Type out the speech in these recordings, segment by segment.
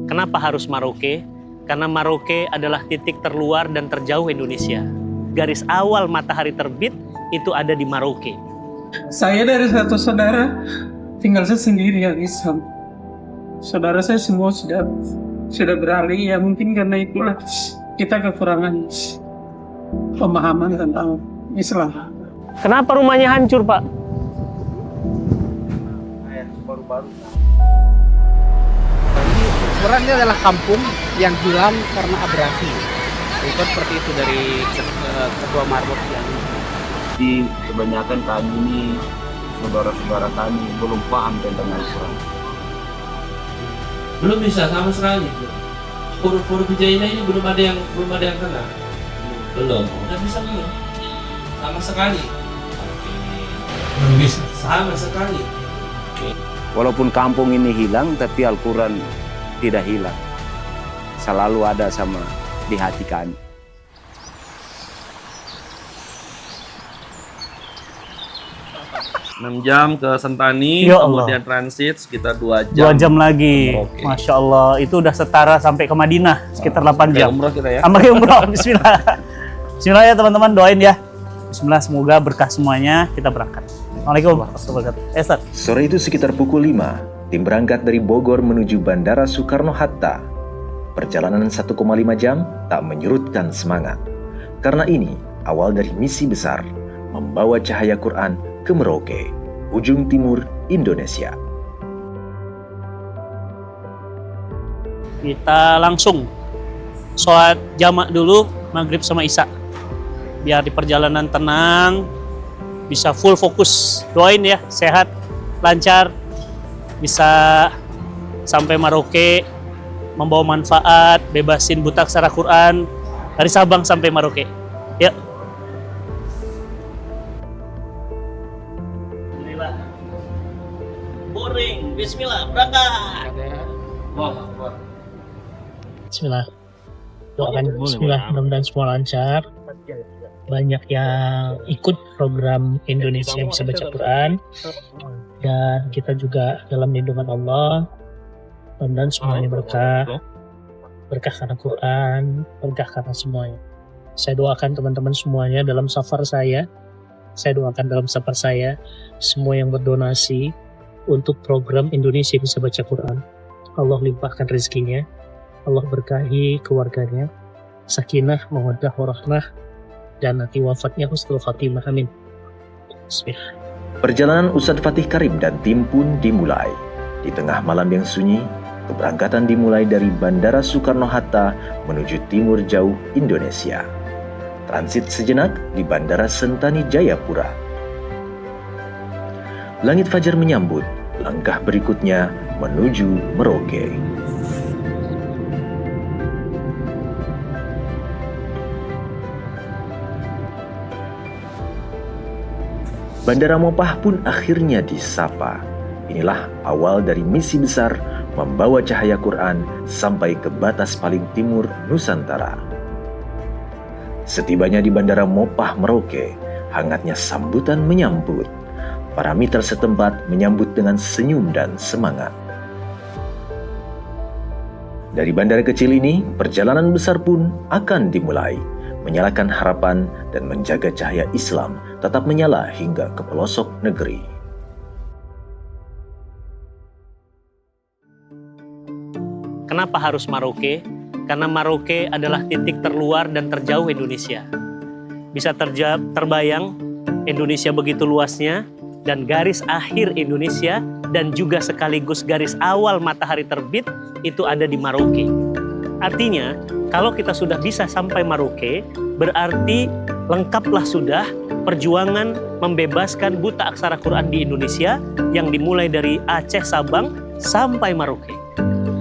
Kenapa harus Merauke? Karena Merauke adalah titik terluar dan terjauh Indonesia. Garis awal matahari terbit itu ada di Merauke. Saya dari satu saudara tinggal saya sendiri yang Islam. Saudara saya semua sudah beralih, ya mungkin karena itulah kita kekurangan pemahaman tentang Islam. Kenapa rumahnya hancur, Pak? Ini adalah kampung yang hilang karena abrasi. Itu seperti itu dari ketua marbot yang di kebanyakan kami ini saudara-saudara kami belum paham tentang Al-Quran. Belum bisa sama sekali. Huruf-huruf hijainah ini belum ada yang kenal. Belum. Udah bisa belum? Sama sekali. Belum bisa. Sama sekali. Walaupun kampung ini hilang, tapi Al-Quran tidak hilang. Selalu ada sama di hati kami. Jam ke Sentani, Ya Allah. kemudian transit sekitar 2 jam. 2 jam lagi. Merauke. Masya Allah, itu udah setara sampai ke Madinah, sekitar 8 Kayak jam. umroh kita ya. Sama kayak umroh, bismillah. Bismillah ya teman-teman, doain ya. Bismillah, semoga berkah semuanya, kita berangkat. Assalamualaikum warahmatullahi wabarakatuh. Ustaz. Sore itu sekitar pukul 5, tim berangkat dari Bogor menuju Bandara Soekarno-Hatta. Perjalanan 1,5 jam tak menyurutkan semangat. Karena ini awal dari misi besar, membawa cahaya Quran ke Merauke, ujung timur Indonesia. Kita langsung sholat jamak dulu, maghrib sama isya. Biar di perjalanan tenang, bisa full fokus. Doain ya, sehat, lancar, bisa sampai Merauke, membawa manfaat, bebasin buta aksara Quran dari Sabang sampai Merauke. Ya. Alhamdulillah. Boring. Bismillah, berangkat. Bismillah. Doakan Bismillah, mudah-mudahan semua lancar. Banyak yang ikut program Indonesia Bisa Baca Quran. Dan kita juga dalam lindungan Allah. Mudah-mudahan semuanya berkah. Berkah karena Quran, berkah karena semuanya. Saya doakan teman-teman semuanya dalam safar saya. Saya doakan dalam safar saya, semua yang berdonasi untuk program Indonesia Bisa Baca Quran. Allah limpahkan rezekinya. Allah berkahi keluarganya. Sakinah, mawaddah, warahmah. Dan nanti wafatnya husnul khatimah. Amin. Bismillah. Perjalanan Ustadz Fatih Karim dan tim pun dimulai. Di tengah malam yang sunyi, keberangkatan dimulai dari Bandara Soekarno-Hatta menuju timur jauh Indonesia. Transit sejenak di Bandara Sentani Jayapura. Langit fajar menyambut, langkah berikutnya menuju Merauke. Bandara Mopah pun akhirnya disapa. Inilah awal dari misi besar membawa cahaya Quran sampai ke batas paling timur Nusantara. Setibanya di Bandara Mopah Merauke, hangatnya sambutan menyambut. Para mitra setempat menyambut dengan senyum dan semangat. Dari bandara kecil ini, perjalanan besar pun akan dimulai. Menyalakan harapan dan menjaga cahaya Islam tetap menyala hingga ke pelosok negeri. Kenapa harus Merauke? Karena Merauke adalah titik terluar dan terjauh Indonesia. Bisa terbayang Indonesia begitu luasnya, dan garis akhir Indonesia dan juga sekaligus garis awal matahari terbit itu ada di Merauke. Artinya, kalau kita sudah bisa sampai Merauke, berarti lengkaplah sudah perjuangan membebaskan buta aksara Quran di Indonesia yang dimulai dari Aceh, Sabang sampai Merauke.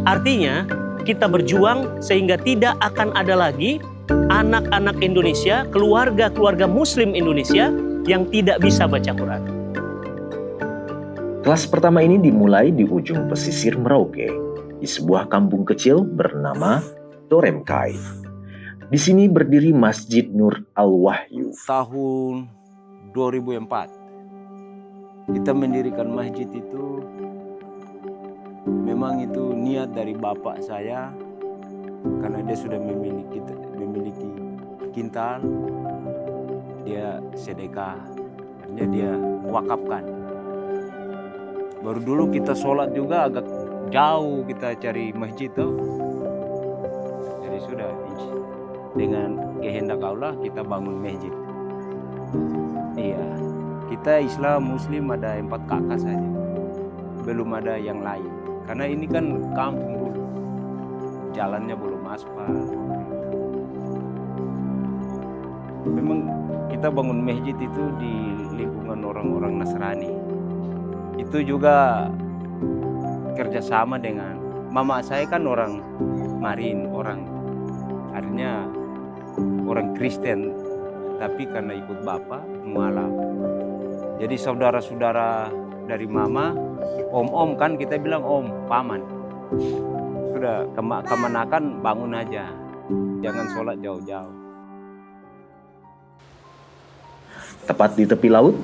Artinya, kita berjuang sehingga tidak akan ada lagi anak-anak Indonesia, keluarga-keluarga Muslim Indonesia yang tidak bisa baca Quran. Kelas pertama ini dimulai di ujung pesisir Merauke, di sebuah kampung kecil bernama Toremkai. Di sini berdiri Masjid Nur Al-Wahyu. Tahun 2004 kita mendirikan masjid itu memang memang itu niat dari bapak saya, karena dia sudah memiliki kintal, dia sedekah, artinya dia wakafkan. Baru dulu kita sholat juga agak jauh, kita cari masjid tuh. Jadi sudah dengan kehendak Allah kita bangun masjid. Iya, kita Islam Muslim ada 4 kakak saja, belum ada yang lain. Karena ini kan kampung dulu, jalannya belum aspal. Memang kita bangun masjid itu di lingkungan orang-orang Nasrani. Itu juga kerjasama dengan mama saya kan orang Marin, artinya orang Kristen, tapi karena ikut bapak mualaf. Jadi saudara-saudara dari mama, om kan kita bilang om, paman. Sudah kemanakan bangun aja, jangan sholat jauh-jauh. Tepat di tepi laut,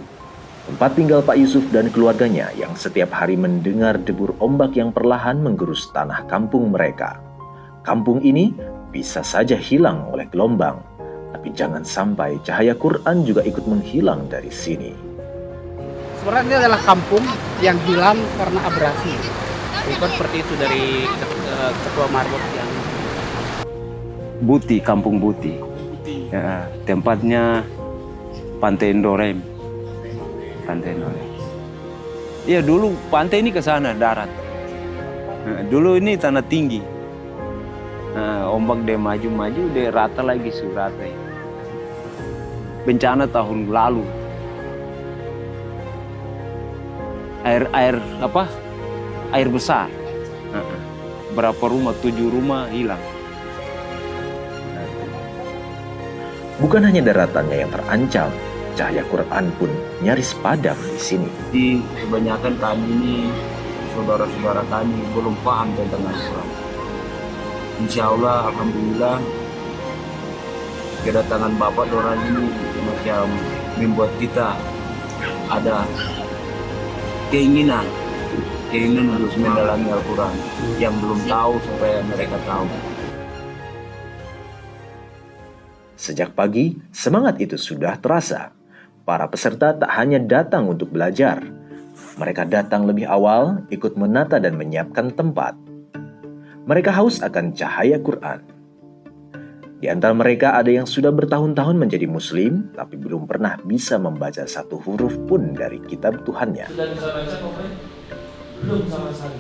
tempat tinggal Pak Yusuf dan keluarganya yang setiap hari mendengar debur ombak yang perlahan menggerus tanah kampung mereka. Kampung ini bisa saja hilang oleh gelombang, tapi jangan sampai cahaya Quran juga ikut menghilang dari sini. Sebenarnya ini adalah kampung yang hilang karena abrasi. Bukan seperti itu dari Ketua Marbot yang Buti, Kampung Buti. Ya, tempatnya Pantai Ndorem. Pantai Ndorem. Iya, dulu pantai ini ke sana darat. Nah, dulu ini tanah tinggi. Nah, ombak dia maju-maju, dia rata lagi surata. Bencana tahun lalu. Air besar. Berapa rumah? 7 rumah hilang. Bukan hanya daratannya yang terancam, cahaya Quran pun nyaris padam di sini. Di kebanyakan kami ini, saudara-saudara kami belum paham tentang Al-Quran. Insya Allah, alhamdulillah, kedatangan Bapak Doran ini macam membuat kita ada keinginan untuk mendalami Al-Quran yang belum tahu supaya mereka tahu. Sejak pagi, semangat itu sudah terasa. Para peserta tak hanya datang untuk belajar. Mereka datang lebih awal, ikut menata dan menyiapkan tempat. Mereka haus akan cahaya Quran. Di antara mereka ada yang sudah bertahun-tahun menjadi muslim, tapi belum pernah bisa membaca satu huruf pun dari kitab Tuhannya. Sudah bisa baca pokoknya? Belum sama sekali.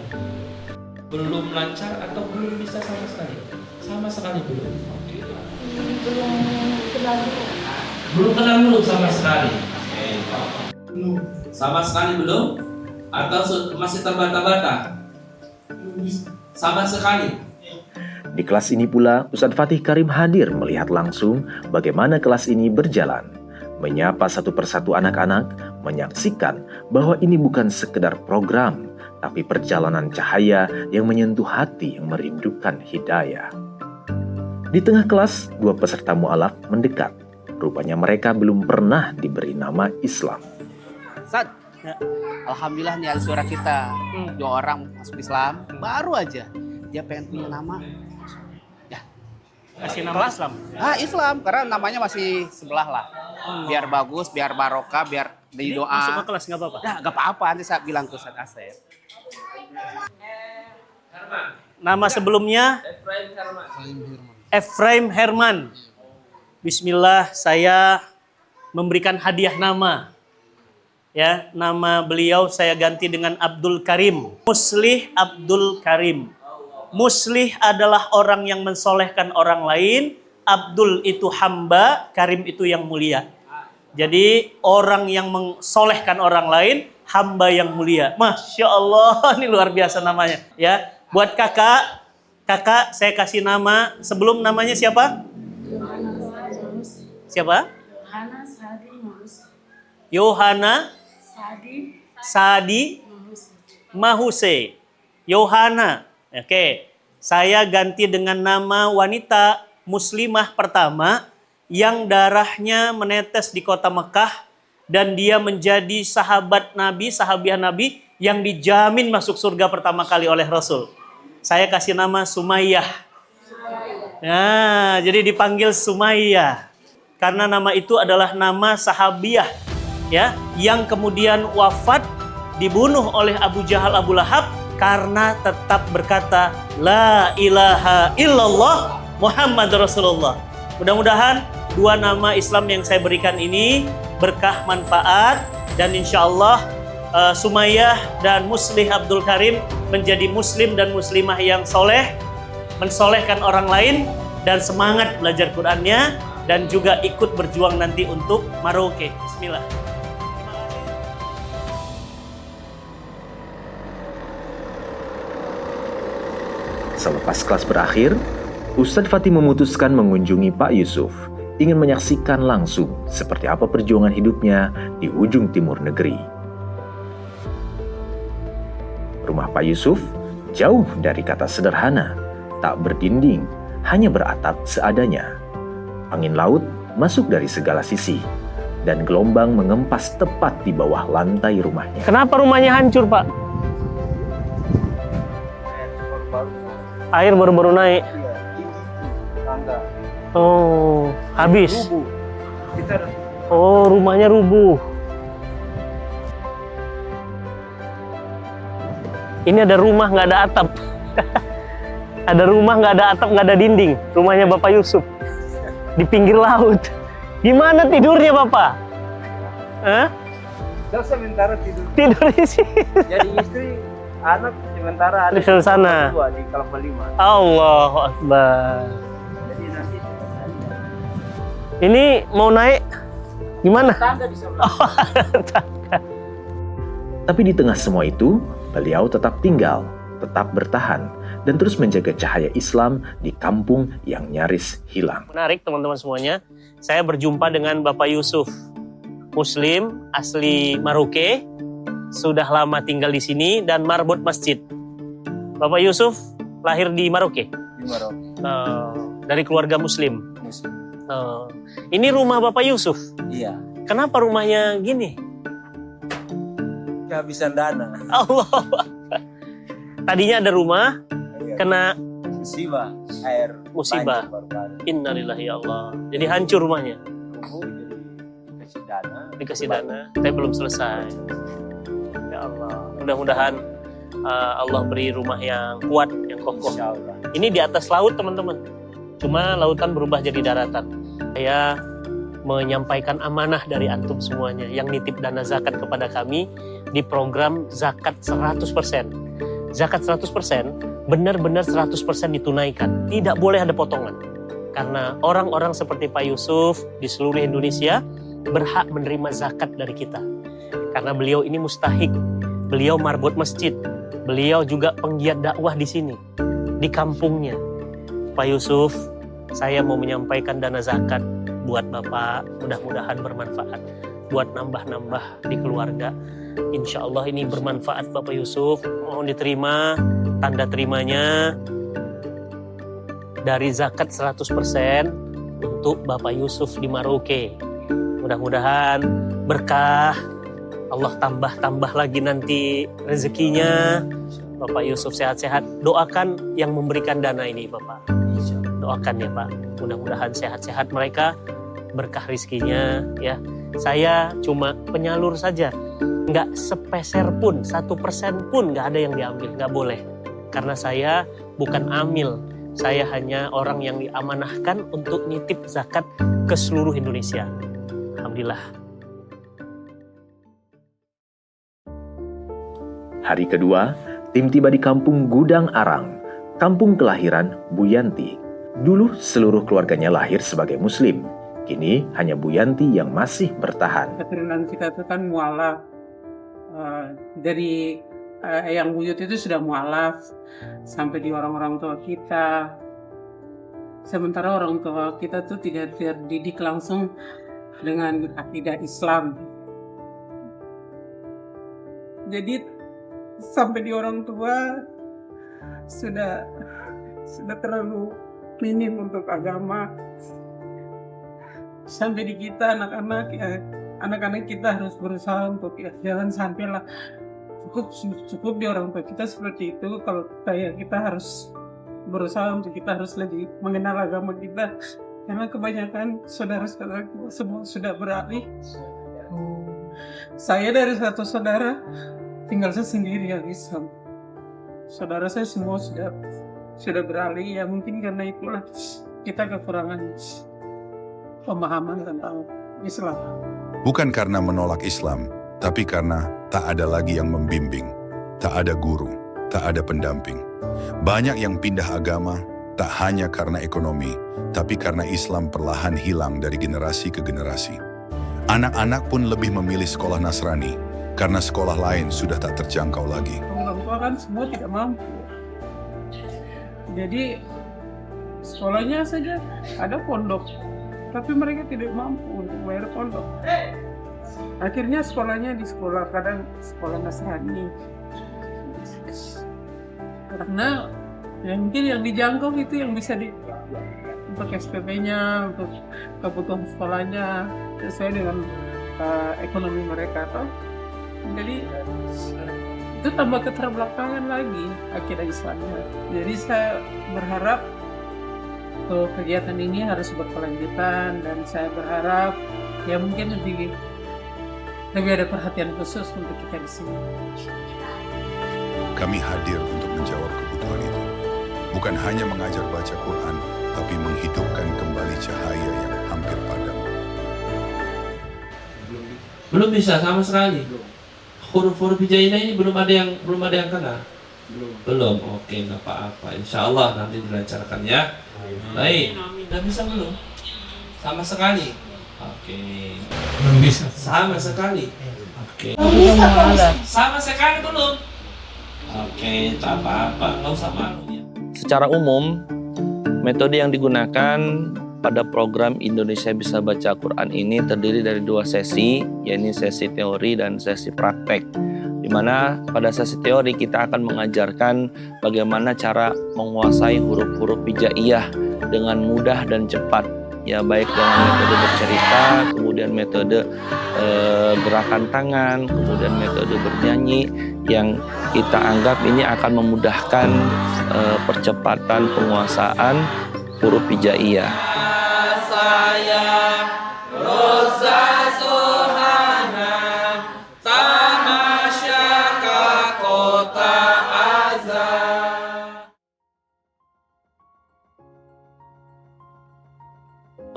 Belum lancar atau belum bisa sama sekali? Sama sekali belum. Belum kenal dulu sama sekali. Sama sekali belum? Atau masih terbata-bata? Sama sekali. Di kelas ini pula, Ustadz Fatih Karim hadir melihat langsung bagaimana kelas ini berjalan. Menyapa satu persatu anak-anak, menyaksikan bahwa ini bukan sekedar program, tapi perjalanan cahaya yang menyentuh hati yang merindukan hidayah. Di tengah kelas, 2 peserta mu'alaf mendekat. Rupanya mereka belum pernah diberi nama Islam. Ustaz, alhamdulillah nih ada suara kita. 2 orang masuk Islam, baru aja dia pengen punya nama. Ya, Kasih nama Islam. Islam, karena namanya masih sebelah lah. Biar bagus, biar barokah, biar di Ini doa. masuk ke kelas nggak apa-apa? Ya, gak apa-apa, nanti saya bilang ke Ustaz Asep. Nama sebelumnya Efraim Herman. Bismillah, saya memberikan hadiah nama. Ya, nama beliau saya ganti dengan Abdul Karim. Muslih Abdul Karim. Muslih adalah orang yang mensolehkan orang lain. Abdul itu hamba, Karim itu yang mulia. Jadi orang yang mensolehkan orang lain, hamba yang mulia. Masya Allah, ini luar biasa namanya. Ya, buat kakak saya kasih nama. Sebelum namanya siapa? Siapa? Yohana Sadi Mahuse. Yohana. Oke. Saya ganti dengan nama wanita muslimah pertama yang darahnya menetes di kota Mekah dan dia menjadi sahabat Nabi, sahabiah Nabi yang dijamin masuk surga pertama kali oleh Rasul. Saya kasih nama Sumayyah. Nah, jadi dipanggil Sumayyah karena nama itu adalah nama sahabiah, ya, yang kemudian wafat dibunuh oleh Abu Jahal Abu Lahab karena tetap berkata La ilaha illallah Muhammad Rasulullah. Mudah-mudahan dua nama Islam yang saya berikan ini berkah manfaat, dan insya Allah Sumayyah dan Muslih Abdul Karim menjadi muslim dan muslimah yang soleh, mensolehkan orang lain, dan semangat belajar Qur'annya, dan juga ikut berjuang nanti untuk Maroke. Bismillah. Selepas kelas berakhir, Ustadz Fatih memutuskan mengunjungi Pak Yusuf, ingin menyaksikan langsung seperti apa perjuangan hidupnya di ujung timur negeri. Rumah Pak Yusuf jauh dari kata sederhana, tak berdinding, hanya beratap seadanya. Angin laut masuk dari segala sisi, dan gelombang mengempas tepat di bawah lantai rumahnya. Kenapa rumahnya hancur, Pak? Air baru-baru naik. Oh, habis. Oh, rumahnya rubuh. Ini ada rumah nggak ada atap. Ada rumah nggak ada atap, nggak ada dinding. Rumahnya Bapak Yusuf di pinggir laut. Gimana tidurnya Bapak? Hah? Saya sementara tidur. Tidur di sini. Jadi istri, anak sementara ada Di sana. di Kelapa Lima. Allahu Akbar. Jadi nanti Ini mau naik gimana? tangga di sebelah. Tapi di tengah semua itu, beliau tetap tinggal, tetap bertahan, dan terus menjaga cahaya Islam di kampung yang nyaris hilang. Menarik teman-teman semuanya. Saya berjumpa dengan Bapak Yusuf, Muslim asli Maroke, sudah lama tinggal di sini dan marbot masjid. Bapak Yusuf lahir di Maroke. Di Maroke. Dari keluarga Muslim. Muslim. Ini rumah Bapak Yusuf. Iya. Kenapa rumahnya gini? Kehabisan dana. Allah. Tadinya ada rumah, kena Musibah. Air. musibah. banjir baru-baru. Innalillahi ya Allah. Jadi hancur rumahnya. Rubuh, jadi dikasih dana. Dikasih dana, tapi belum selesai. Ya Allah. Mudah-mudahan Allah beri rumah yang kuat, yang kokoh. Insya Allah. Ini di atas laut teman-teman. Cuma lautan berubah jadi daratan. Saya menyampaikan amanah dari antum semuanya yang nitip dana zakat kepada kami di program zakat 100%. Zakat 100% benar-benar 100% ditunaikan. Tidak boleh ada potongan. Karena orang-orang seperti Pak Yusuf di seluruh Indonesia berhak menerima zakat dari kita. Karena beliau ini mustahik. Beliau marbot masjid. Beliau juga penggiat dakwah di sini, di kampungnya. Pak Yusuf, saya mau menyampaikan dana zakat buat Bapak, mudah-mudahan bermanfaat buat nambah-nambah di keluarga. Insya Allah ini bermanfaat Bapak Yusuf, mohon diterima tanda terimanya dari zakat 100% untuk Bapak Yusuf di Maroke. Mudah-mudahan berkah, Allah tambah-tambah lagi nanti rezekinya. Bapak Yusuf sehat-sehat, doakan yang memberikan dana ini Bapak. Doakan ya Pak, mudah-mudahan sehat-sehat mereka, berkah rizkinya ya. Saya cuma penyalur saja, nggak sepeser pun, 1% pun nggak ada yang diambil, nggak boleh. Karena saya bukan amil, saya hanya orang yang diamanahkan untuk nitip zakat ke seluruh Indonesia. Alhamdulillah. Hari kedua, tim tiba di kampung Gudang Arang, kampung kelahiran Bu Yanti. Dulu seluruh keluarganya lahir sebagai Muslim. Kini hanya Bu Yanti yang masih bertahan. Keturunan kita itu kan mualaf. Dari yang buyut itu sudah mualaf sampai di orang-orang tua kita. Sementara orang tua kita tuh tidak terdidik langsung dengan akidah Islam. Jadi sampai di orang tua sudah terlalu minim untuk agama. Sampai di kita anak-anak kita harus berusaha untuk jangan sampailah cukup di orang tua kita seperti itu. Kalau kayak kita harus berusaha untuk kita harus lebih mengenal agama kita, karena kebanyakan saudara-saudara kita semua sudah beralih. Saya dari satu saudara tinggal saya sendiri yang Islam. Saudara saya semua sudah beralih, ya mungkin karena itulah kita kekurangan pemahaman tentang Islam. Bukan karena menolak Islam, tapi karena tak ada lagi yang membimbing, tak ada guru, tak ada pendamping. Banyak yang pindah agama, tak hanya karena ekonomi, tapi karena Islam perlahan hilang dari generasi ke generasi. Anak-anak pun lebih memilih sekolah Nasrani, karena sekolah lain sudah tak terjangkau lagi. Orang tua kan semua tidak mampu. Jadi sekolahnya saja ada pondok, tapi mereka tidak mampu untuk bayar pondok. Akhirnya sekolahnya di sekolah, kadang sekolah Nasrani. Karena yang mungkin yang dijangkau itu yang bisa untuk SPP-nya, untuk kebutuhan sekolahnya sesuai dengan ekonomi mereka, toh. Jadi itu tambah keterbelakangan lagi akidah Islamnya. Jadi saya berharap kegiatan ini harus berkelanjutan, dan saya berharap ya mungkin lebih ada perhatian khusus untuk kita di sini. Kami hadir untuk menjawab kebutuhan itu. Bukan hanya mengajar baca Quran, tapi menghidupkan kembali cahaya yang hampir padam. Belum bisa sama sekali. Huruf-huruf hijainah ini belum ada yang kenal. Belum. Oke, nggak apa-apa. Insya Allah nanti dilancarkan ya. Baik. Udah bisa belum? Sama sekali. Oke. Belum bisa. Sama sekali. Oke. Sama sekali belum. Oke, tak apa-apa. Nggak usah malu ya. Secara umum, metode yang digunakan pada program Indonesia Bisa Baca Quran ini terdiri dari 2 sesi, yaitu sesi teori dan sesi praktek. Di mana pada sesi teori kita akan mengajarkan bagaimana cara menguasai huruf-huruf hijaiyah dengan mudah dan cepat. Ya, baik dengan metode bercerita, kemudian metode gerakan tangan, kemudian metode bernyanyi, yang kita anggap ini akan memudahkan percepatan penguasaan huruf hijaiyah.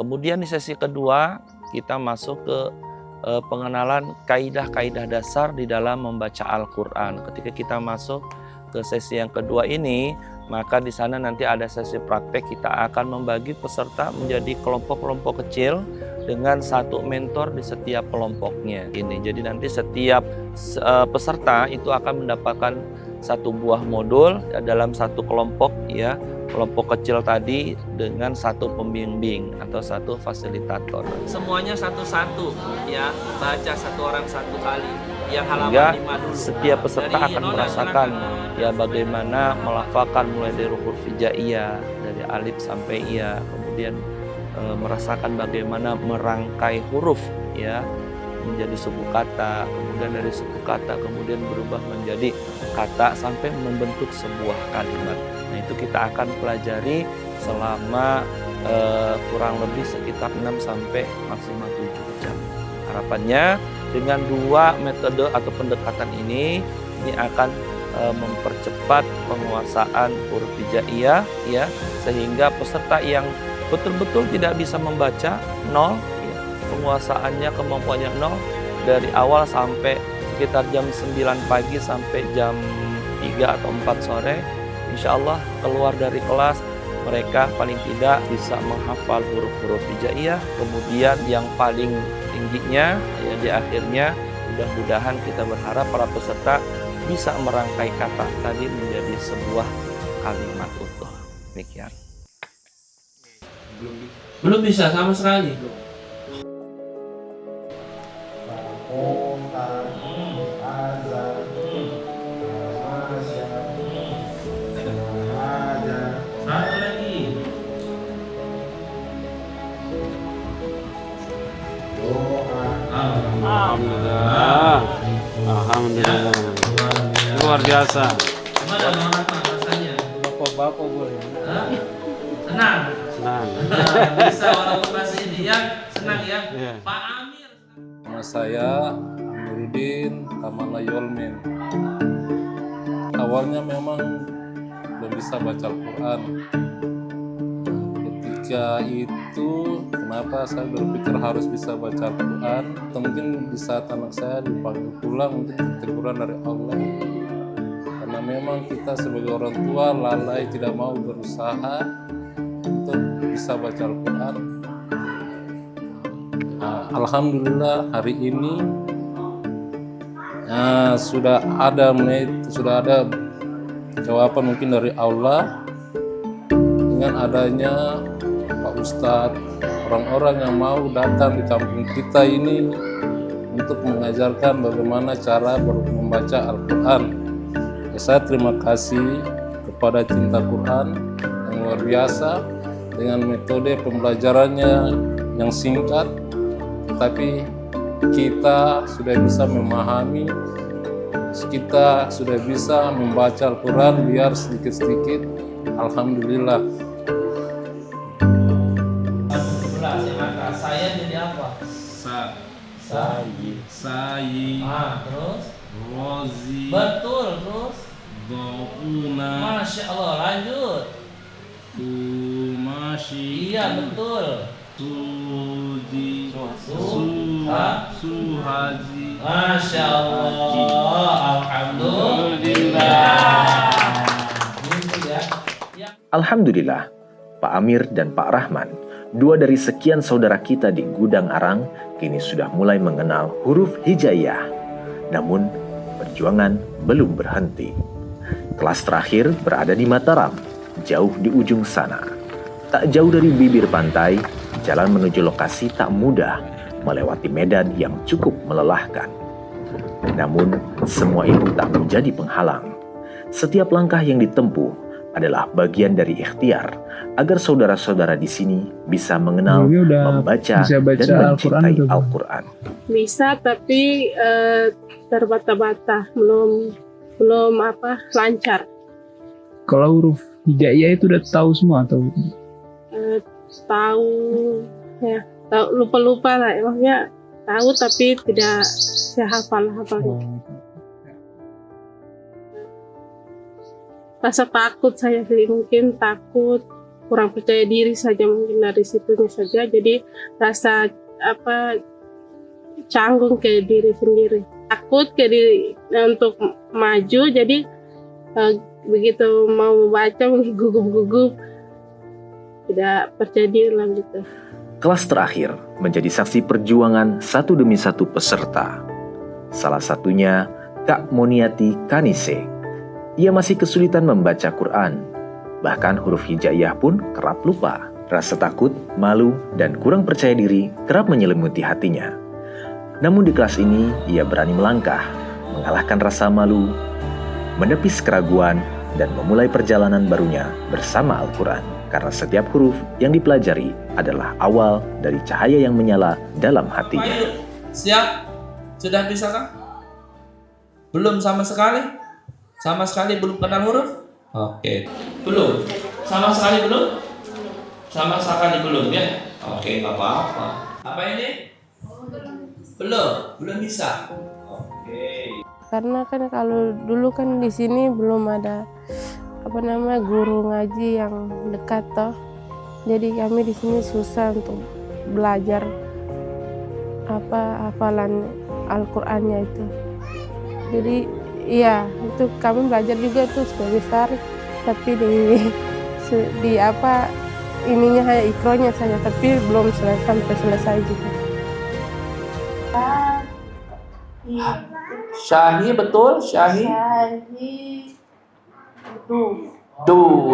Kemudian di sesi kedua kita masuk ke pengenalan kaidah-kaidah dasar di dalam membaca Al-Quran. Ketika kita masuk ke sesi yang kedua ini, maka di sana nanti ada sesi praktek. Kita akan membagi peserta menjadi kelompok-kelompok kecil dengan 1 mentor di setiap kelompoknya. Jadi nanti setiap peserta itu akan mendapatkan 1 buah modul dalam 1 kelompok, ya. Kelompok kecil tadi dengan 1 pembimbing atau 1 fasilitator. Semuanya satu-satu, ya, baca 1 orang 1 kali. Yang halaman 5 dulu. Setiap peserta akan merasakan ya bagaimana melafalkan mulai dari huruf hijaiyah dari alif sampai ya, kemudian merasakan bagaimana merangkai huruf ya menjadi suku kata, kemudian dari suku kata kemudian berubah menjadi kata sampai membentuk sebuah kalimat. Nah, itu kita akan pelajari selama kurang lebih sekitar 6 sampai maksimal 7 jam. Harapannya dengan 2 metode atau pendekatan ini akan mempercepat penguasaan huruf hijaiyah ya, sehingga peserta yang betul-betul tidak bisa membaca 0 ya, penguasaannya kemampuannya 0 dari awal sampai sekitar jam 9 pagi sampai jam 3 atau 4 sore, insya Allah keluar dari kelas mereka paling tidak bisa menghafal huruf-huruf hijaiyah. Kemudian yang paling tingginya ya di akhirnya mudah-mudahan kita berharap para peserta bisa merangkai kata tadi menjadi sebuah kalimat utuh. Demikian. Belum bisa sama sekali. Alhamdulillah. luar biasa. Gimana Bang Rahman rasanya? Bapak-bapak boleh. Hah? Senang. Senang. Bisa walaupun bahasa India senang ya. Iya. Pak Amir. Nama saya Amiruddin Tamala Yolmin. Awalnya memang belum bisa baca Al-Quran. Ketika itu, kenapa saya berpikir harus bisa baca Al-Quran? Atau mungkin di saat anak saya dipanggil pulang, mungkin teguran dari Allah. Karena memang kita sebagai orang tua lalai tidak mau berusaha untuk bisa baca Al-Quran. Alhamdulillah hari ini sudah ada jawaban mungkin dari Allah dengan adanya Pak Ustadz, orang-orang yang mau datang di kampung kita ini untuk mengajarkan bagaimana cara membaca Al-Quran. Ya, saya terima kasih kepada Cinta Quran yang luar biasa dengan metode pembelajarannya yang singkat, tapi kita sudah bisa memahami, kita sudah bisa membaca Al-Quran biar sedikit-sedikit. Alhamdulillah. Saya jadi apa? Sayi. Terus? Rozi. Betul, terus? Douna. Masya Allah, lanjut. Tumashi. Iya, betul. Suji. Suhaji. Masya Allah, alhamdulillah. Alhamdulillah, Pak Amir dan Pak Rahman, dua dari sekian saudara kita di Gudang Arang, kini sudah mulai mengenal huruf hijaiyah. Namun, perjuangan belum berhenti. Kelas terakhir berada di Mataram, jauh di ujung sana. Tak jauh dari bibir pantai, jalan menuju lokasi tak mudah, melewati medan yang cukup melelahkan. Namun, semua itu tak menjadi penghalang. Setiap langkah yang ditempuh adalah bagian dari ikhtiar agar saudara-saudara di sini bisa mengenal, membaca, dan mencintai Al-Quran. Bisa, tapi terbata-bata, belum lancar. Kalau huruf hijaiyah itu udah tahu semua atau? Tahu, ya, lupa-lupa lah, maksudnya tahu tapi tidak sehafal-hafal. Rasa takut saya sih, mungkin takut, kurang percaya diri saja mungkin dari situnya saja. Jadi rasa canggung ke diri sendiri, takut ke diri untuk maju. Jadi begitu mau membaca gugup-gugup, tidak percaya diri lah gitu. Kelas terakhir menjadi saksi perjuangan satu demi satu peserta. Salah satunya Kak Moniati Kanise. Ia masih kesulitan membaca Quran. Bahkan huruf hijaiyah pun kerap lupa. Rasa takut, malu, dan kurang percaya diri kerap menyelimuti hatinya. Namun di kelas ini, ia berani melangkah, mengalahkan rasa malu, menepis keraguan, dan memulai perjalanan barunya bersama Al-Quran. Karena setiap huruf yang dipelajari adalah awal dari cahaya yang menyala dalam hatinya. Siap? Sudah bisa kan? Belum sama sekali? Sama sekali belum kenal huruf? Oke. Belum? Sama sekali belum? Sama sekali belum ya? Oke, nggak apa-apa. Apa ini? Belum bisa. Oke. Karena kan kalau dulu kan di sini belum ada guru ngaji yang dekat toh. Jadi kami di sini susah untuk belajar hafalan Al-Qur'annya itu. Jadi iya, itu kami belajar juga tuh sudah besar, tapi ininya hanya ikronya saja, tapi belum sampai selesai juga. Syahi betul? Syahi?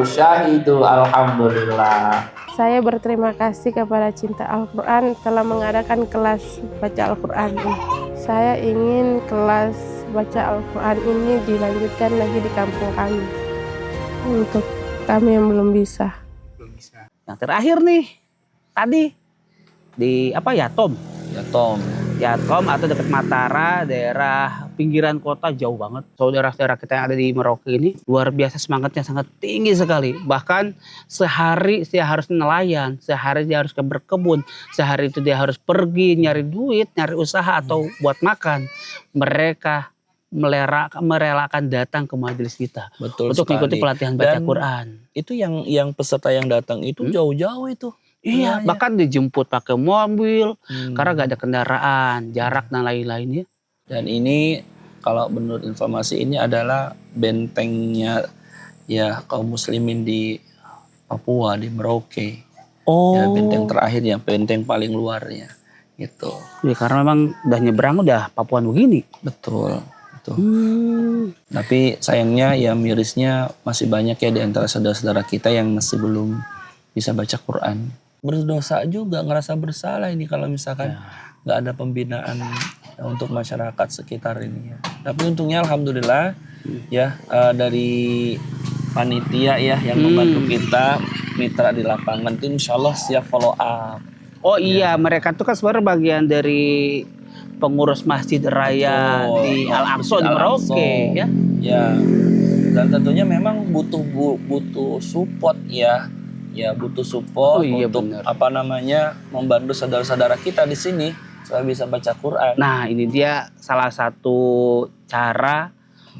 Syahidu, alhamdulillah. Saya berterima kasih kepada Cinta Al-Quran telah mengadakan kelas baca Al-Quran ini. Saya ingin kelas baca Al-Quran ini dilanjutkan lagi di kampung kami. Untuk kami yang belum bisa. Yang terakhir nih, tadi di Yatom. Yatkom atau dekat Matara, daerah pinggiran kota jauh banget. Saudara-saudara kita yang ada di Merauke ini luar biasa semangatnya, sangat tinggi sekali. Bahkan sehari dia harus nelayan, sehari dia harus berkebun, sehari itu dia harus pergi nyari duit, nyari usaha atau buat makan. Mereka merelakan datang ke majelis kita. Betul untuk sekali. mengikuti pelatihan baca Dan Quran. Itu yang peserta yang datang itu jauh-jauh itu. Iya, bahkan dijemput pakai mobil karena gak ada kendaraan, jarak dan lain-lainnya. Dan ini kalau menurut informasi ini adalah bentengnya ya kaum muslimin di Papua, di Merauke. Oh. Ya, benteng terakhirnya, benteng paling luarnya gitu. Ya, karena memang udah nyebrang udah Papuan begini. Betul. Tapi sayangnya ya mirisnya masih banyak ya di antara saudara-saudara kita yang masih belum bisa baca Quran. Berdosa juga, ngerasa bersalah ini kalau misalkan nggak ada pembinaan untuk masyarakat sekitar ini ya. Tapi untungnya alhamdulillah ya dari panitia ya yang membantu kita, mitra di lapangan itu insya Allah siap follow up. Oh iya, mereka tuh kan sebenarnya bagian dari pengurus Masjid Raya di Al-Aqsa di Merauke ya. Ya. Dan tentunya memang butuh support ya. Ya butuh support untuk membantu saudara-saudara kita di sini supaya bisa baca Quran. Nah, ini dia salah satu cara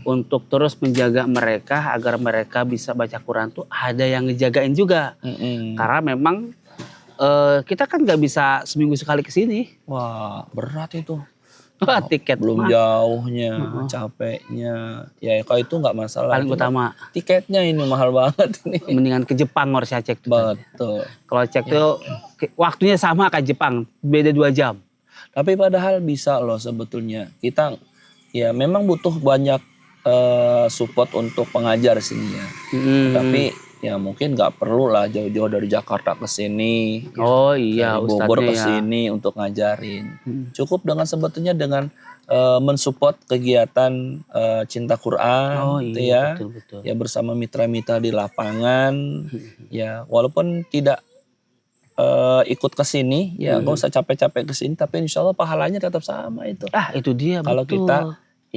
untuk terus menjaga mereka agar mereka bisa baca Quran tuh ada yang ngejagain juga. Karena memang kita kan nggak bisa seminggu sekali ke sini. Wah, berat itu. Tiket belum jauhnya, capeknya. Ya kalau itu nggak masalah. Paling utama. Tiketnya ini mahal banget ini. Mendingan ke Jepang harus saya cek. Betul. Kalau cek tuh waktunya sama kayak Jepang, beda 2 jam. Tapi padahal bisa loh sebetulnya. Kita ya memang butuh banyak support untuk pengajar sini ya. Tapi ya mungkin nggak perlu lah jauh-jauh dari Jakarta ke sini. Oh iya, dari Bogor ke ustadznya sini untuk ngajarin. Cukup dengan sebetulnya dengan mensupport kegiatan cinta Quran gitu ya. Betul. Ya bersama mitra-mitra di lapangan. Ya walaupun tidak ikut ke sini ya nggak usah capek-capek ke sini, tapi insya Allah pahalanya tetap sama itu. Itu dia. Kalau betul. kita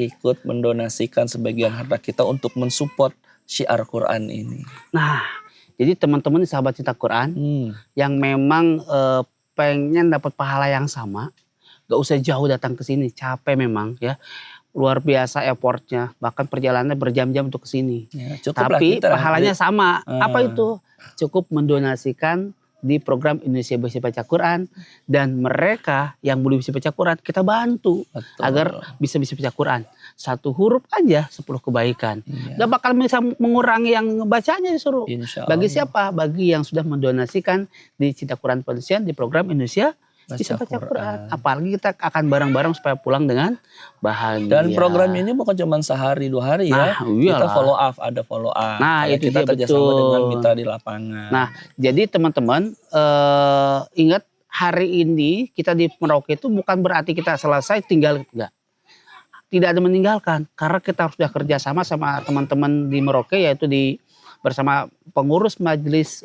ikut mendonasikan sebagian harta kita untuk mensupport syiar Quran ini. Nah, jadi teman-teman sahabat cinta Quran yang memang pengen dapat pahala yang sama, gak usah jauh datang ke sini, capek memang ya. Luar biasa effortnya, bahkan perjalanannya berjam-jam untuk ke sini. Ya, tapi pahalanya sama. Apa itu? Cukup mendonasikan di program Indonesia Bisa Baca Quran, dan mereka yang belum bisa baca Quran kita bantu agar bisa baca Quran. 1 huruf aja 10 kebaikan. Gak bakal bisa mengurangi yang bacanya disuruh. Bagi siapa? Bagi yang sudah mendonasikan di Cinta Quran Foundation di program Indonesia Bisa Baca Quran. Apalagi kita akan bareng-bareng supaya pulang dengan bahagia. Dan program ini bukan cuma sehari 2 hari ya. Kita follow up, ada follow up. Nah, itu kita dia kerjasama dengan mitra di lapangan. Nah, jadi teman-teman ingat hari ini kita di Merauke itu bukan berarti kita selesai tinggal enggak. Tidak ada meninggalkan, karena kita sudah kerjasama sama teman-teman di Merauke, yaitu bersama pengurus majelis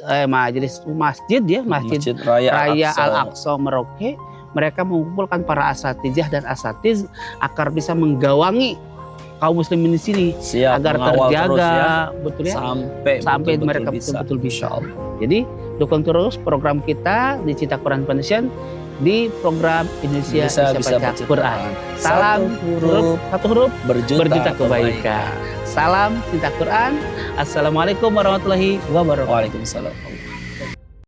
masjid ya, Masjid Raya Al-Aqsa Merauke. Mereka mengumpulkan para asatijah dan asatiz agar bisa menggawangi kaum muslimin di sini agar terjaga betul ya, sampai mereka betul-betul bisa. Jadi dukung terus program kita di Cinta Quran Foundation di program Indonesia Bisa Baca Quran. Salam satu huruf berjuta kebaikan. Salam Cinta Quran. Assalamualaikum warahmatullahi wabarakatuh. Waalaikumsalam.